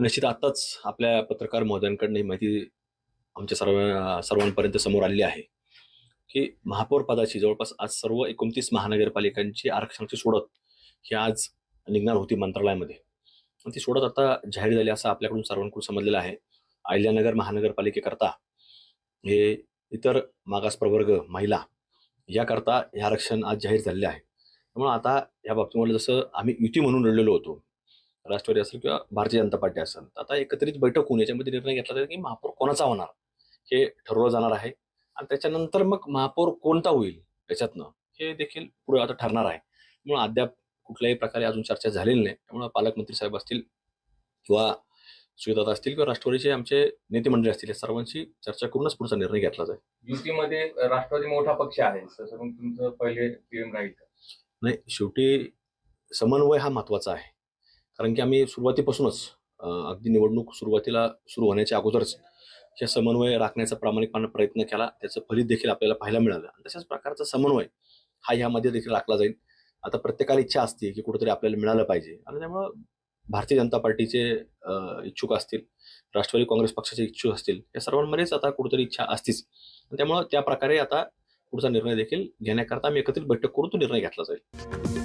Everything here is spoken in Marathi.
निश्चित आताच आपल्या पत्रकार महोदयांकडून ही माहिती आमच्या सर्वांपर्यंत समोर आलेली आहे की महापौर पदाची जवळपास आज सर्व 29 महानगरपालिकांची आरक्षणाची सोडत ही आज निघणार होती मंत्रालयामध्ये. आणि ती सोडत आता जाहीर झाली असं आपल्याकडून सर्वांकडून समजलेलं आहे. अहिल्यानगर महानगरपालिकेकरता हे इतर मागास प्रवर्ग महिला याकरता हे आरक्षण आज जाहीर झालेले आहे. त्यामुळे आता या बाबतीमध्ये जसं आम्ही युती म्हणून लढलेलो होतो, राष्ट्रवादी असेल किंवा भारतीय जनता पार्टी असेल, तर आता एकत्रित बैठक होऊन याच्यामध्ये निर्णय घेतला जाईल की महापौर कोणाचा होणार हे ठरवलं जाणार आहे. आणि त्याच्यानंतर मग महापौर कोणता होईल याच्यातनं हे देखील पुढे आता ठरणार आहे. त्यामुळे अद्याप कुठल्याही प्रकारे अजून चर्चा झालेली नाही. त्यामुळे पालकमंत्री साहेब असतील किंवा सुविधा असतील किंवा राष्ट्रवादीचे आमचे नेते मंडळी असतील, या सर्वांची चर्चा करूनच पुढचा निर्णय घेतला जाईल. युतीमध्ये राष्ट्रवादी मोठा पक्ष आहे, तसं मग तुमचं पहिले पीएम राहील का? नाही, शेवटी समन्वय हा महत्वाचा आहे. कारण की आम्ही सुरुवातीपासूनच अगदी निवडणूक सुरुवातीला सुरू होण्याच्या अगोदरच हे समन्वय राखण्याचा प्रामाणिकपणे प्रयत्न केला. त्याचं फलित देखील आपल्याला पाहायला मिळालं. आणि तशाच प्रकारचा समन्वय हा ह्यामध्ये देखील राखला जाईल. आता प्रत्येकाला इच्छा असते की कुठेतरी आपल्याला मिळालं पाहिजे, आणि त्यामुळं भारतीय जनता पार्टीचे इच्छुक असतील, राष्ट्रवादी काँग्रेस पक्षाचे इच्छुक असतील, या सर्वांमध्येच आता कुठेतरी इच्छा असतीच. त्यामुळं त्या प्रकारे आता पुढचा निर्णय देखील घेण्याकरता आम्ही एकत्रित बैठक करून तो निर्णय घेतला जाईल.